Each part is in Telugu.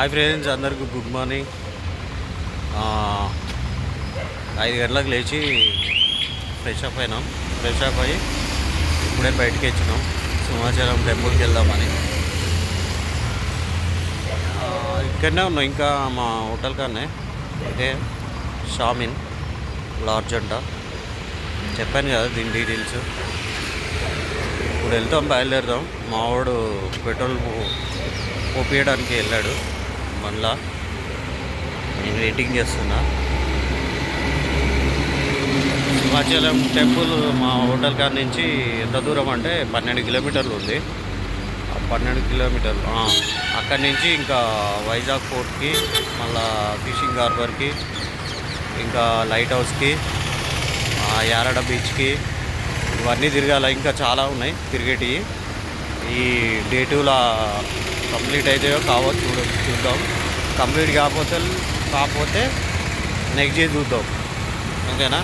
హాయ్ ఫ్రెండ్స్, అందరికీ గుడ్ మార్నింగ్. 5 గంటలకు లేచి ఫ్రెష్ అప్ అయినాం. ఫ్రెష్ అప్ అయ్యి ఇప్పుడే బయటికి వచ్చినాం సింహాచలం టెంపుల్కి వెళ్దామని. ఇక్కడనే ఉన్నాం, ఇంకా మా హోటల్ కాడనే. ఇదే షామిన్ లాడ్జ్ అంట, చెప్పాను కదా దీని డీటెయిల్స్. ఇప్పుడు వెళ్తాం, బయలుదేరుతాం. మా వాడు పెట్రోల్ పోపియడానికి వెళ్ళాడు. మళ్ళా నేను వెయిటింగ్ చేస్తున్నా. సింహాచలం టెంపుల్ మా హోటల్ కాడ నుంచి ఎంత దూరం అంటే 12 కిలోమీటర్లు ఉంది. 12 కిలోమీటర్లు అక్కడి నుంచి ఇంకా వైజాగ్ పోర్ట్కి, మళ్ళా ఫిషింగ్ హార్బర్కి, ఇంకా లైట్ హౌస్కి, యారాడ బీచ్కి, ఇవన్నీ తిరగాల. ఇంకా చాలా ఉన్నాయి తిరిగేటివి. ఈ డే 2లా కంప్లీట్ అయితే కావో చూద్దాం. కంప్లీట్ కాకపోతే నెక్స్ట్ డే చూద్దాం. ఓకేనా?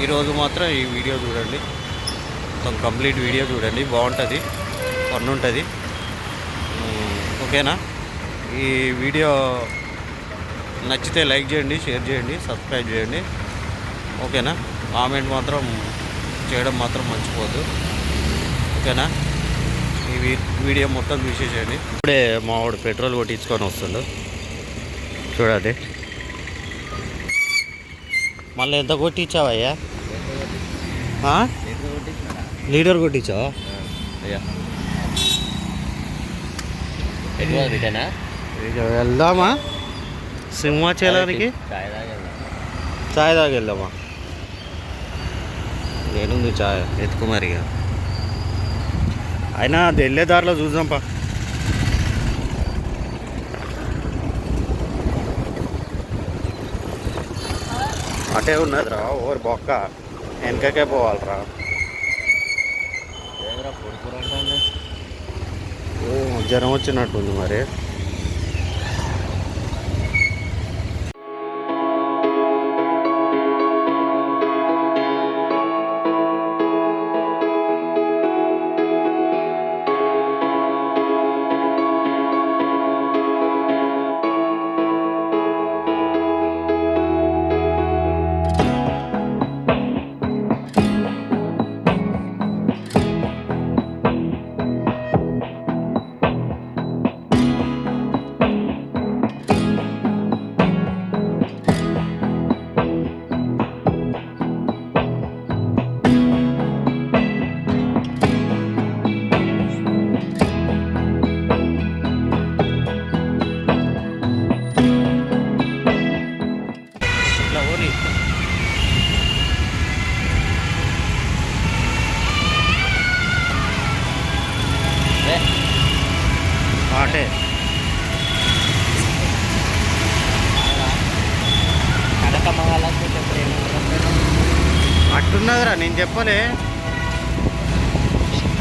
ఈరోజు మాత్రం ఈ వీడియో చూడండి, మొత్తం కంప్లీట్ వీడియో చూడండి, బాగుంటుంది, ఫన్ ఉంటుంది. ఓకేనా? ఈ వీడియో నచ్చితే లైక్ చేయండి, షేర్ చేయండి, సబ్స్క్రైబ్ చేయండి. ఓకేనా? కామెంట్ మాత్రం చేయడం మాత్రం మర్చిపోద్దు. ఓకేనా? ఈ వీడియో మొత్తం చూసేసేయండి. ఇప్పుడే మా వాడు పెట్రోల్ కొట్టించుకొని వస్తుండు, చూడండి. మళ్ళీ ఎంత కొట్టించావయ్యా? లీటర్ కొట్టించావా? అయ్యా వెళ్దామా సింహాచలానికి? చాయ్ తాగి వెళ్దామా? ఏనుంది చాయ్ ఎత్తుకుమారిగా. అయినా అది వెళ్ళే దారిలో చూద్దాంపా. అటే ఉన్నదిరా, ఓరు బొక్క, వెనకకే పోవాలరా. జ్వరం వచ్చినట్టుంది మరి. అంటే అట్టున్నదిరా, నేను చెప్పలే.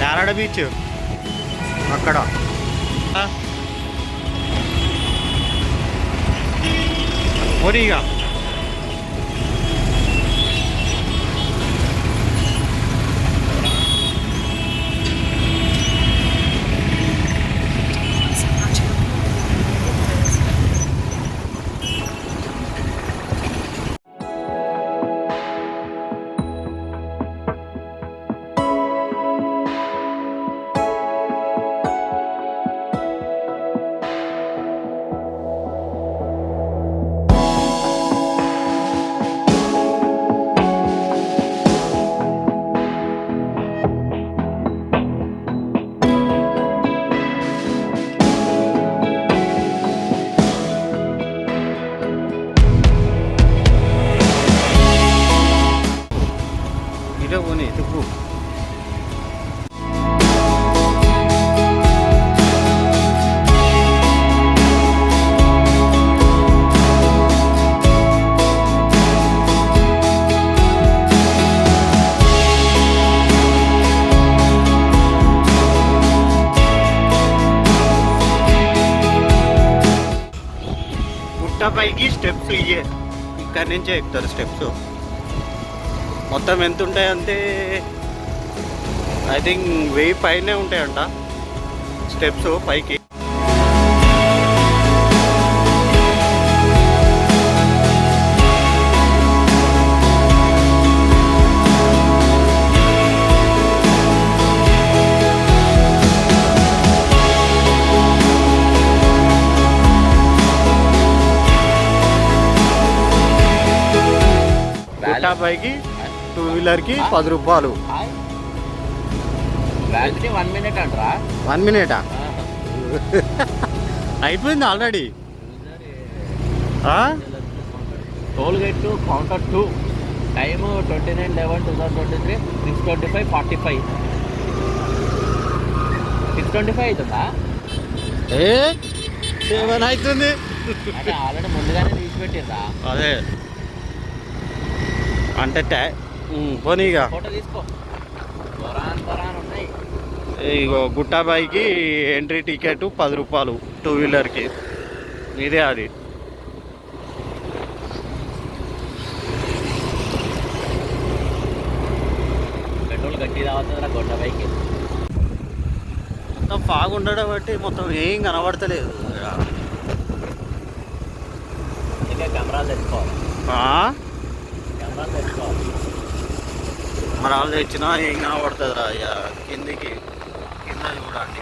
యారాడ బీచ్ అక్కడ. ఓరిగా పోనీ ఎత్తుకు. గుట్టపైకి స్టెప్స్ ఇయ్యే, ఇక్కడి నుంచే ఎక్కుతారు స్టెప్స్. మొత్తం ఎంత ఉంటాయంటే ఐ థింక్ 1000 పైనే ఉంటాయంట స్టెప్స్ పైకి. టాటా బైక్కి 2 వీలర్కి 10 రూపాయలు. వ్యాలిడిటీ 1 మినిట్ అంటారా? 1 మినిటా? అయిపోయింది already. Toll gate to counter 2 time 29/11/2023 6:25:45 6:25 అవుతుందా? 7 అవుతుంది. అంటే ఆల్రెడీ ముందుగానే తీసిపెట్టిర్రా? అదే అంటే పోనీగా ఫోటో తీసుకో. బొరాన్ ఉన్నాయి. ఇగో గుట్టాబాయికి ఎంట్రీ టికెట్ 10 రూపాయలు 2 వీలర్కి. ఇదే అది. పెట్రోల్ గట్టి రావద్దురా గుట్టాబాయికి. మొత్తం ఫాగ్ ఉండడం బట్టి మొత్తం ఏం కనబడతలేదు. ఇంకా కెమెరాలు తెచ్చుకోవాలి. కెమెరాలు తెచ్చుకోవాలి. మరి వాళ్ళు తెచ్చినా ఏం కనబడుతుంది రా. కిందికి కింద చూడండి.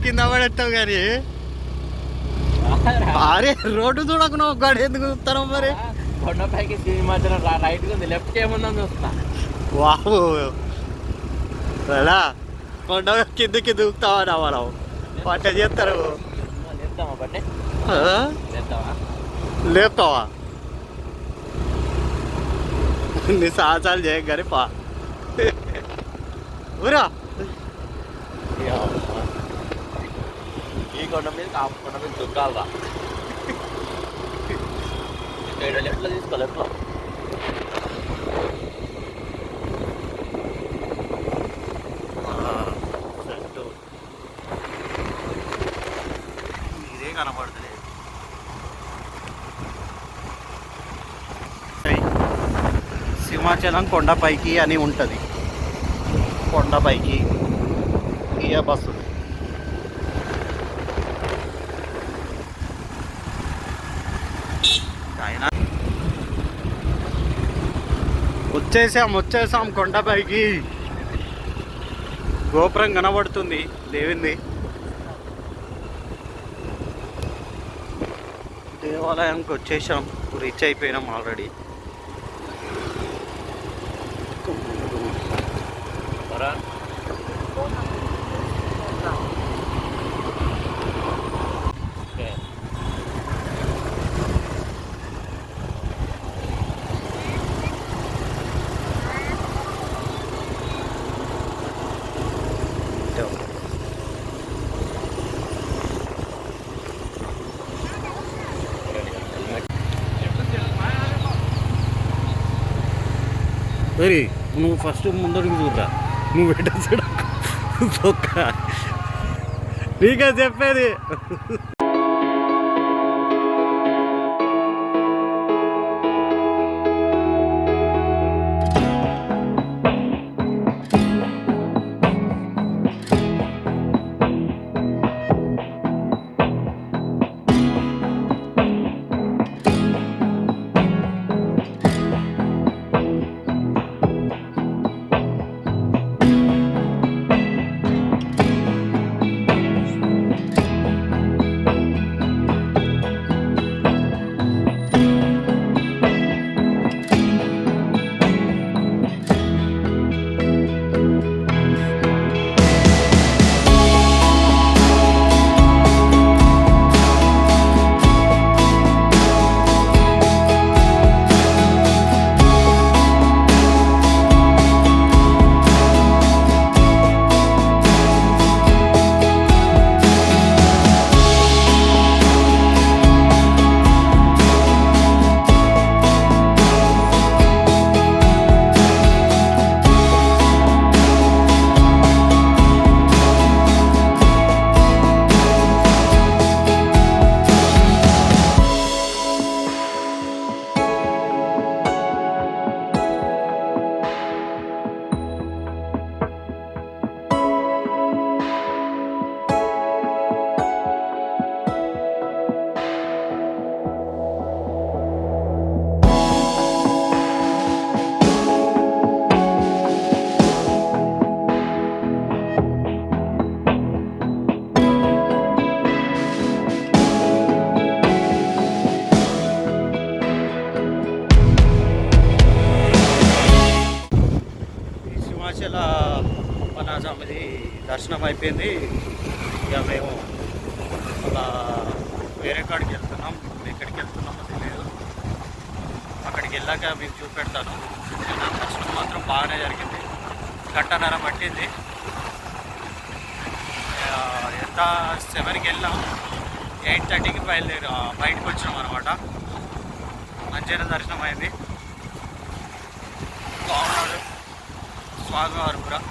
కింద పడేస్తావు కానీ అరే రోడ్డు చూడకుండా ఒక్కడు ఎందుకు చూస్తాను మరి. కొండపైకి సింహాచలం రైట్గా ఉంది, లెఫ్ట్ ఏముందని చూస్తా. వాహు ఎలా కొండ కిందకి దూకుతావా నా మనం పట్ట చేస్తారు. లేపుతామా పట్టే? లేపుతావా? నీ సాహసాలు చేయగానే పా ఊరా. ఈ కొండ మీద ఆ కొండ మీద దుక్కాలరా. లెఫ్ట్లో తీసుకో, లెఫ్ట్లో. ఇదే కనపడుతుంది. సింహాచలం కొండపైకి అని ఉంటుంది. కొండపైకి ఇయ బస్సు. వచ్చేసాం కొండపైకి. గోపురం కనబడుతుంది దేవింది. దేవాలయంకి వచ్చేసాం. రీచ్ అయిపోయినాం ఆల్రెడీ. వెరీ నువ్వు ఫస్ట్ ముందడుగు చూడరా. నువ్వు పెట్ట చూడ నీకే చెప్పేది. దర్శనం అయిపోయింది. ఇక మేము ఒక వేరే కాడికి వెళ్తున్నాం. ఎక్కడికి వెళ్తున్నామో తెలియదు. అక్కడికి వెళ్ళాక మీకు చూపెడతాను. దర్శనం మాత్రం బాగానే జరిగింది. గంటన్నర పట్టింది. ఎంత 7కి వెళ్ళాం, 8:30కి బయటకు వచ్చినాం అనమాట. మంచిగా దర్శనం అయింది. బాగున్నాడు స్వామివారు కూడా.